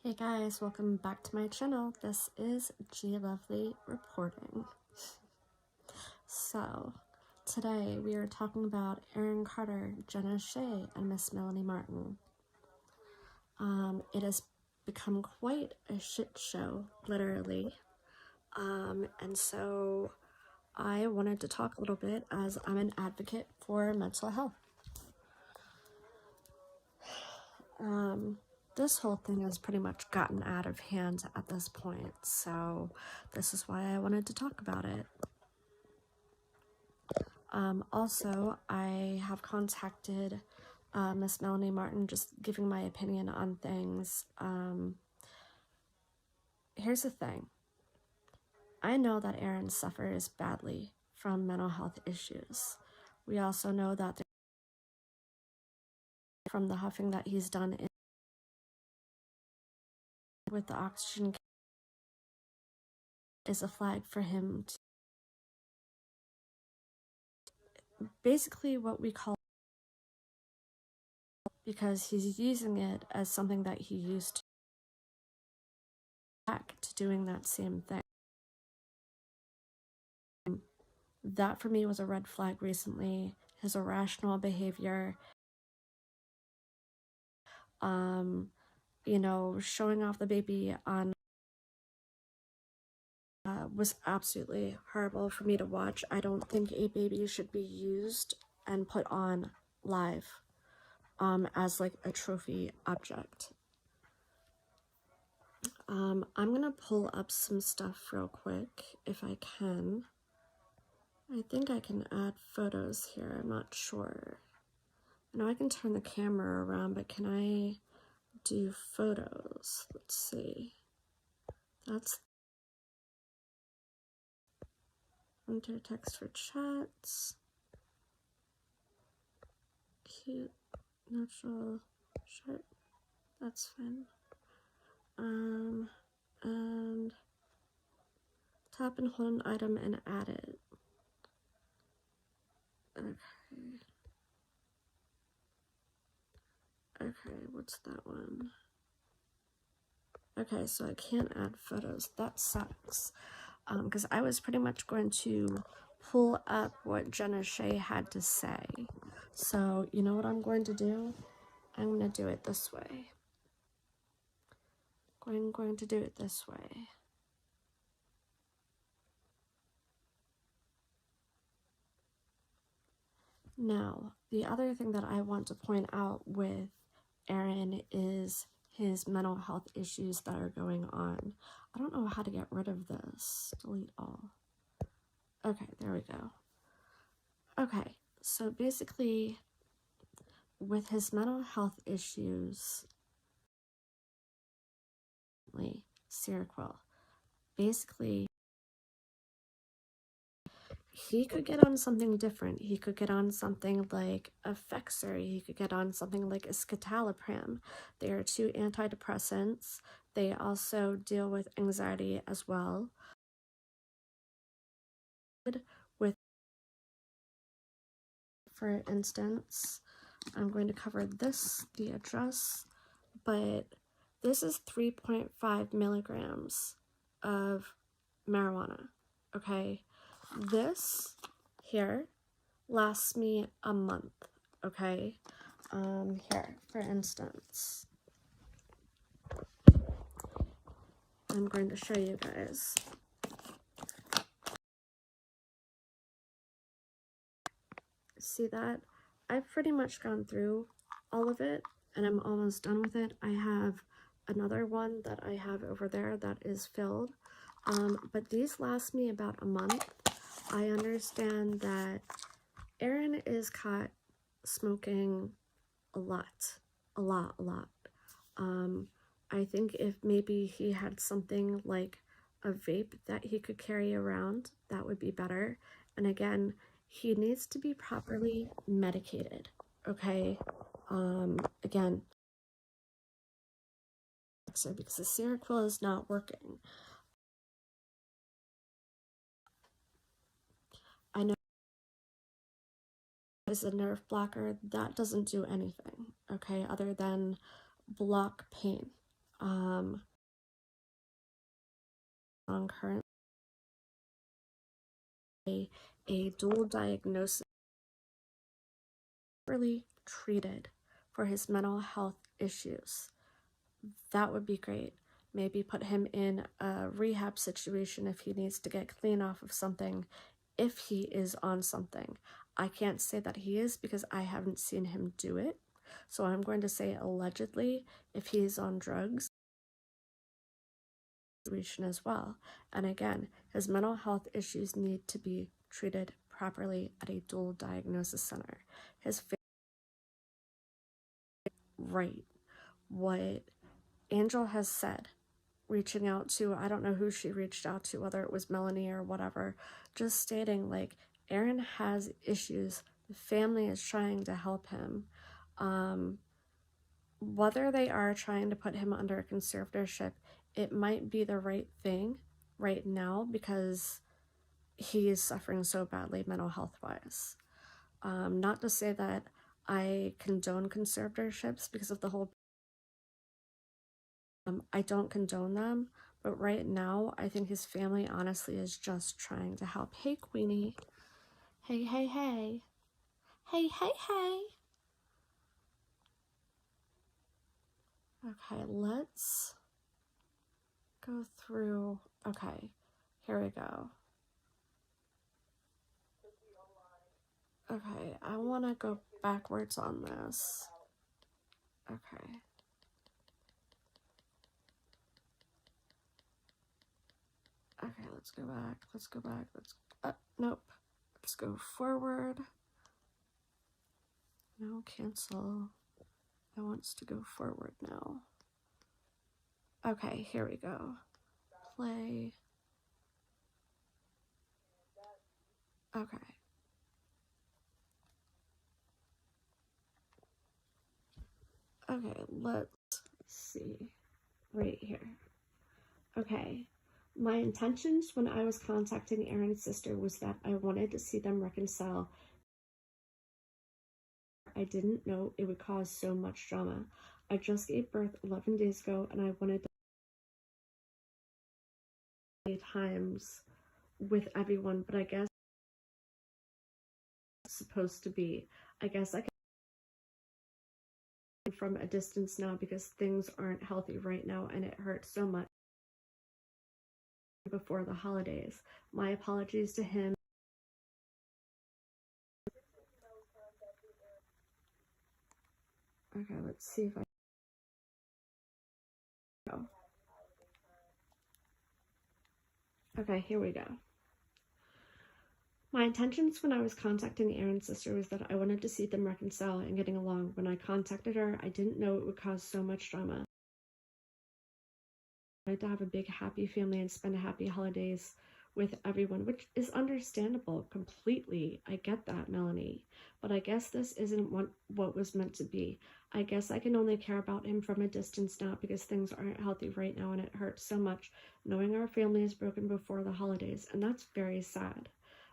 Hey guys, welcome back to my channel. This is G Lovely reporting. So, today we are talking about Aaron Carter, Jenna, Shea, and Miss Melanie Martin. It has become quite a shit show, literally. And so I wanted to talk a little bit as I'm an advocate for mental health. This whole thing has pretty much gotten out of hand at this point, so this is why I wanted to talk about it. Also, I have contacted Miss Melanie Martin, just giving my opinion on things. Here's the thing. I know that Aaron suffers badly from mental health issues. We also know that from the huffing that he's done with the oxygen is a flag for him to basically what we call, because he's using it as something that he used to back to doing that same thing. That for me was a red flag recently. His irrational behavior, showing off the baby on was absolutely horrible for me to watch. I don't think a baby should be used and put on live as like a trophy object. I'm gonna pull up some stuff real quick if I can. I think I can add photos here, I'm not sure. I know I can turn the camera around, but can I do photos? Let's see. That's enter text for chats. Cute, natural, short. That's fine. And tap and hold an item and add it. Okay, what's that one? Okay, so I can't add photos. That sucks. Because I was pretty much going to pull up what Jenna Shea had to say. So, you know what I'm going to do? I'm going to do it this way. I'm going to do it this way. Now, the other thing that I want to point out with Aaron is his mental health issues that are going on. I don't know how to get rid of this. Delete all. Okay, there we go. Okay, so basically, with his mental health issues, Seroquel, basically, he could get on something different. He could get on something like Effexor. He could get on something like escitalopram. They are two antidepressants. They also deal with anxiety as well. With, for instance, I'm going to cover the address, but this is 3.5 milligrams of marijuana, okay? This here lasts me a month, okay? Here, for instance, I'm going to show you guys. See that? I've pretty much gone through all of it, and I'm almost done with it. I have another one that I have over there that is filled, but these last me about a month. I understand that Aaron is caught smoking a lot. I think if maybe he had something like a vape that he could carry around, that would be better. And again, he needs to be properly medicated, okay? Again, so because the Seroquel is not working. I know it's a nerve blocker. That doesn't do anything, okay, other than block pain, On currently a dual diagnosis, really treated for his mental health issues. That would be great. Maybe put him in a rehab situation if he needs to get clean off of something, if he is on something. I can't say that he is because I haven't seen him do it. So I'm going to say allegedly if he's on drugs situation as well. And again, his mental health issues need to be treated properly at a dual diagnosis center. His right, what Angel has said, reaching out to, I don't know who she reached out to, whether it was Melanie or whatever, just stating like Aaron has issues, the family is trying to help him. Whether they are trying to put him under a conservatorship, it might be the right thing right now because he is suffering so badly mental health wise. Not to say that I condone conservatorships because of the whole I don't condone them, but right now I think his family honestly is just trying to help. Hey Queenie. Hey, hey, hey. Hey, hey, hey. Okay, let's go through. Okay, here we go. Okay, I want to go backwards on this. Okay. Okay, let's go back. Let's go back. Nope. Let's go forward. No, cancel. It wants to go forward now. Okay, here we go. Play. Okay. Okay, let's see. Right here. Okay. My intentions when I was contacting Aaron's sister was that I wanted to see them reconcile. I didn't know it would cause so much drama. I just gave birth 11 days ago and I wanted to times with everyone, but I guess it's supposed to be. I guess I can from a distance now because things aren't healthy right now and it hurts so much before the holidays. My apologies to him. Okay, let's see if I go. Okay, here we go. My intentions when I was contacting Aaron's sister was that I wanted to see them reconcile and getting along. When I contacted her, I didn't know it would cause so much drama. I wanted to have a big happy family and spend happy holidays with everyone, which is understandable completely. I get that, Melanie. But I guess this isn't what was meant to be. I guess I can only care about him from a distance now because things aren't healthy right now and it hurts so much knowing our family is broken before the holidays, and that's very sad.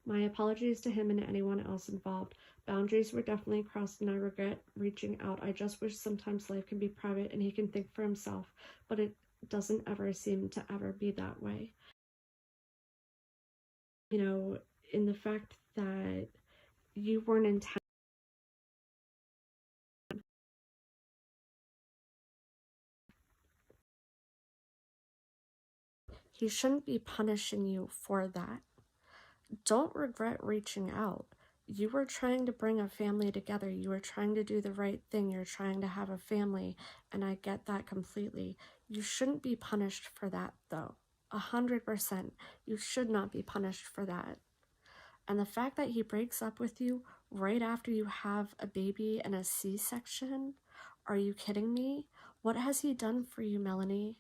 My apologies to him and anyone else involved. Boundaries were definitely crossed and I regret reaching out. I just wish sometimes life can be private and he can think for himself, but it doesn't ever seem to ever be that way. You know, in the fact that you weren't intended, he shouldn't be punishing you for that. Don't regret reaching out. You were trying to bring a family together. You were trying to do the right thing. You're trying to have a family, and I get that completely. You shouldn't be punished for that, though. 100%. You should not be punished for that. And the fact that he breaks up with you right after you have a baby and a C-section, are you kidding me? What has he done for you, Melanie,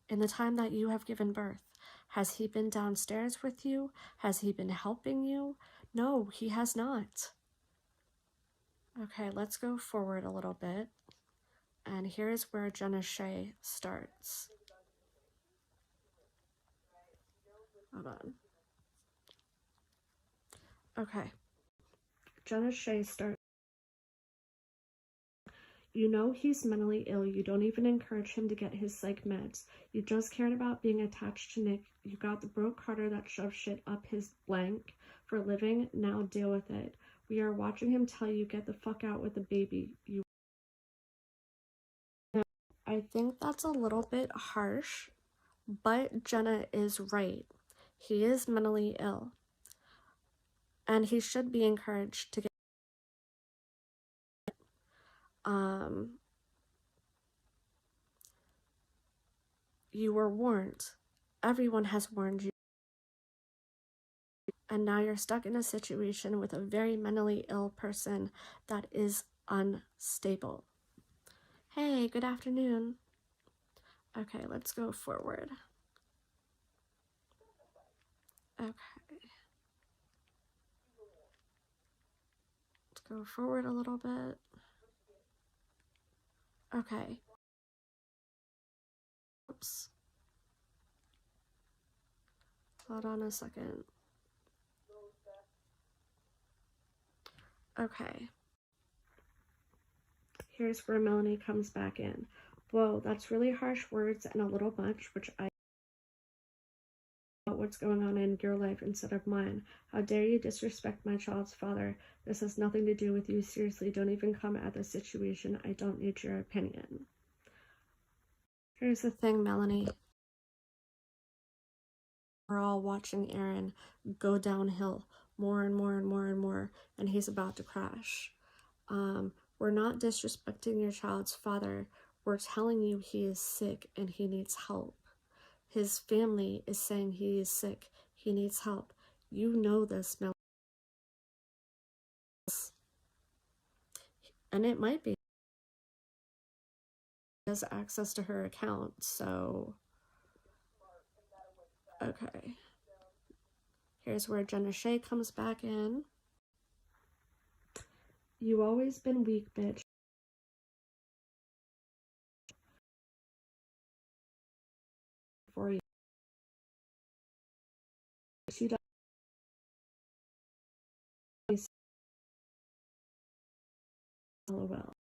in the time that you have given birth? Has he been downstairs with you? Has he been helping you? No, he has not. Okay, let's go forward a little bit. And here's where Jenna Shea starts. Hold on. Okay. Jenna Shea starts. You know he's mentally ill. You don't even encourage him to get his psych meds. You just cared about being attached to Nick. You got the broke Carter that shoves shit up his blank for a living. Now deal with it. We are watching him tell you get the fuck out with the baby. I think that's a little bit harsh, but Jenna is right. He is mentally ill, and he should be encouraged to get you were warned. Everyone has warned you. And now you're stuck in a situation with a very mentally ill person that is unstable. Hey, good afternoon. Okay, let's go forward. Okay. Let's go forward a little bit. Okay. Oops. Hold on a second. Okay. Here's where Melanie comes back in. Whoa, that's really harsh words and a little much, which I know what's going on in your life instead of mine. How dare you disrespect my child's father? This has nothing to do with you. Seriously, don't even come at this situation. I don't need your opinion. Here's the thing, Melanie. We're all watching Aaron go downhill more and more and more and more, and he's about to crash. We're not disrespecting your child's father. We're telling you he is sick and he needs help. His family is saying he is sick. He needs help. You know this, Melanie. And it might be. He has access to her account, so... Okay. Here's where Jenna Shea comes back in. You always been weak, bitch. For you. She does. LOL.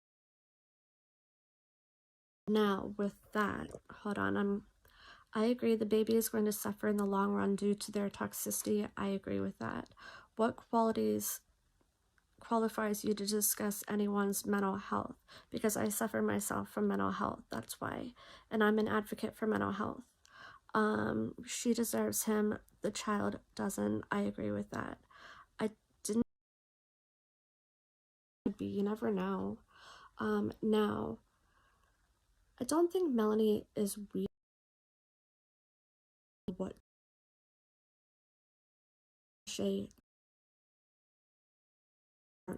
Now, with that, hold on, I agree the baby is going to suffer in the long run due to their toxicity. I agree with that. What qualities qualifies you to discuss anyone's mental health? Because I suffer myself from mental health, that's why. And I'm an advocate for mental health. She deserves him, the child doesn't. I agree with that. I didn't be, you never know. Now, I don't think Melanie is weak. What Shea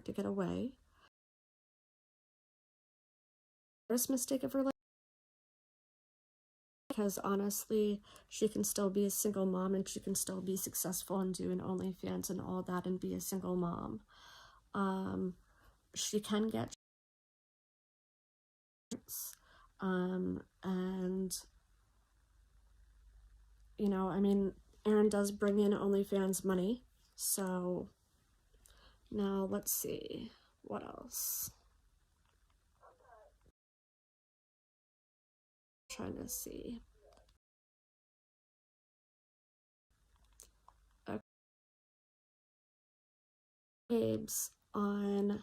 to get away. First mistake of her life, because honestly, she can still be a single mom and she can still be successful and do an OnlyFans and all that and be a single mom. She can get and you know, I mean, Aaron does bring in OnlyFans money, so now let's see what else. I'm trying to see. Okay. Babes on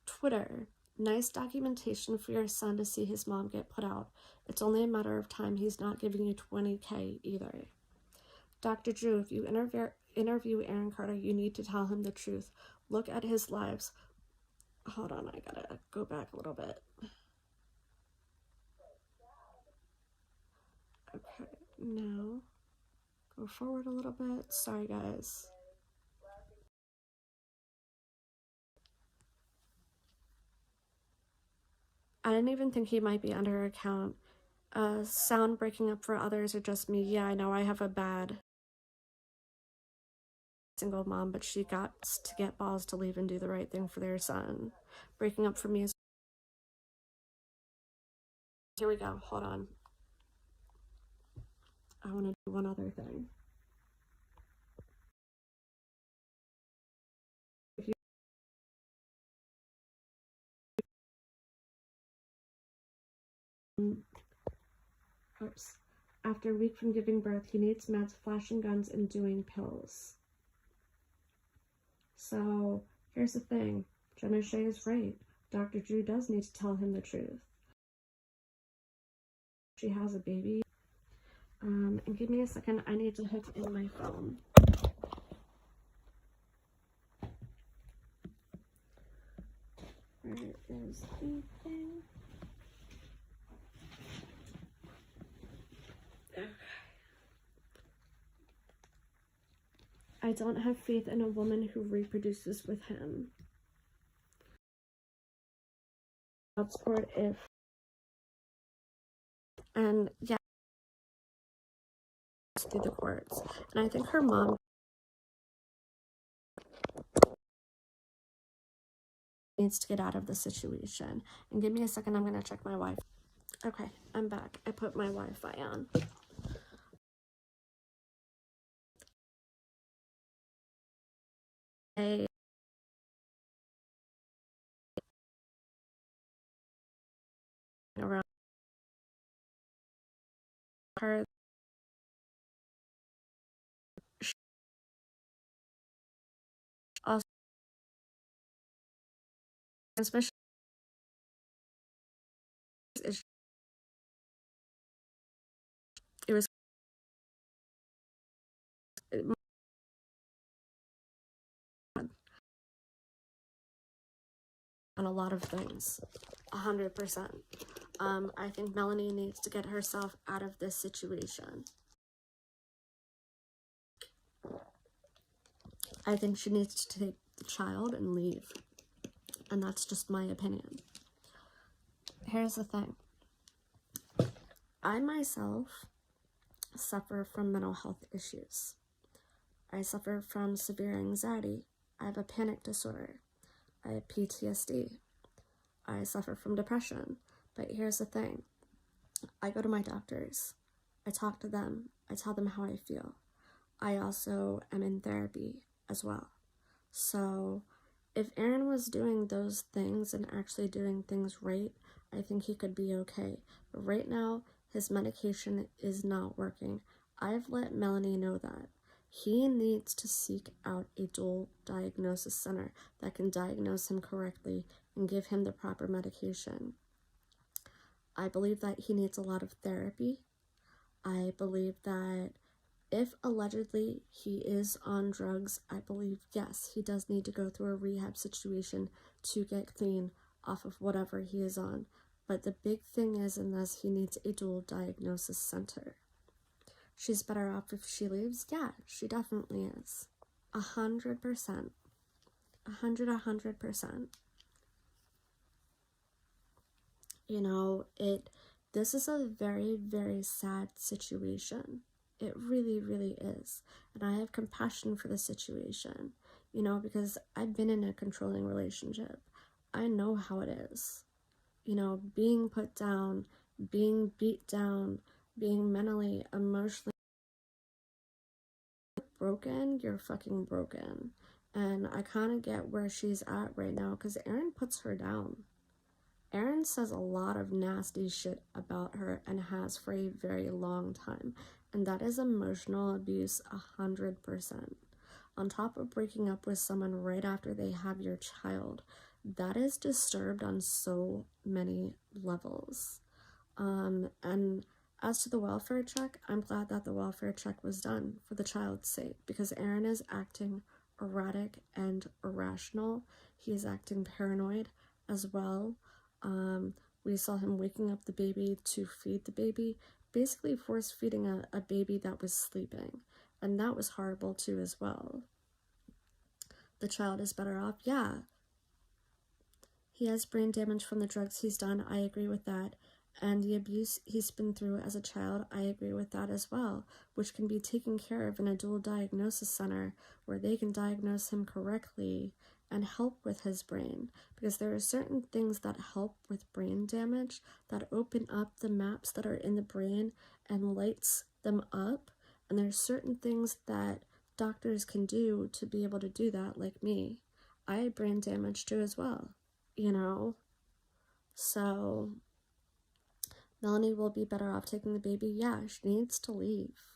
Twitter. Nice documentation for your son to see his mom get put out. It's only a matter of time. He's not giving you $20K either. Dr. Drew, if you interview Aaron Carter, you need to tell him the truth. Look at his lives. Hold on, I gotta go back a little bit. Okay, now go forward a little bit. Sorry, guys. I didn't even think he might be under her account. Sound breaking up for others or just me? Yeah, I know I have a bad single mom, but she got to get balls to leave and do the right thing for their son. Breaking up for me is... Here we go. Hold on. I want to do one other thing. If you Oops. After a week from giving birth, he needs meds, flashing guns, and doing pills. So, here's the thing. Jenna Shea is right. Dr. Drew does need to tell him the truth. She has a baby. And give me a second. I need to hook in my phone. Where is the thing? Okay. I don't have faith in a woman who reproduces with him. Child support if. And yeah, through the courts. And I think her mom needs to get out of the situation. And give me a second, I'm gonna check my Wi-Fi. Okay, I'm back. I put my Wi-Fi on. Around her, also, especially it was on a lot of things, 100%. I think Melanie needs to get herself out of this situation. I think she needs to take the child and leave. And that's just my opinion. Here's the thing. I myself suffer from mental health issues. I suffer from severe anxiety. I have a panic disorder. I have PTSD. I suffer from depression. But here's the thing. I go to my doctors. I talk to them. I tell them how I feel. I also am in therapy as well. So if Aaron was doing those things and actually doing things right, I think he could be okay. But right now, his medication is not working. I've let Melanie know that. He needs to seek out a dual diagnosis center that can diagnose him correctly and give him the proper medication. I believe that he needs a lot of therapy. I believe that if allegedly he is on drugs, I believe, yes, he does need to go through a rehab situation to get clean off of whatever he is on. But the big thing is in this, he needs a dual diagnosis center. She's better off if she leaves? Yeah, she definitely is. 100%. 100%. You know, this is a very, very sad situation. It really, really is. And I have compassion for the situation, you know, because I've been in a controlling relationship. I know how it is. You know, being put down, being beat down, being mentally, emotionally broken, you're fucking broken. And I kind of get where she's at right now because Aaron puts her down. Aaron says a lot of nasty shit about her and has for a very long time. And that is emotional abuse 100%. On top of breaking up with someone right after they have your child, that is disturbed on so many levels. And as to the welfare check, I'm glad that the welfare check was done for the child's sake because Aaron is acting erratic and irrational. He is acting paranoid as well. We saw him waking up the baby to feed the baby, basically force feeding a baby that was sleeping. And that was horrible too as well. The child is better off, yeah. He has brain damage from the drugs he's done, I agree with that. And the abuse he's been through as a child, I agree with that as well, which can be taken care of in a dual diagnosis center where they can diagnose him correctly and help with his brain, because there are certain things that help with brain damage that open up the maps that are in the brain and lights them up, and there's certain things that doctors can do to be able to do that, like me. I had brain damage too as well, you know? So Melanie will be better off taking the baby. Yeah, she needs to leave.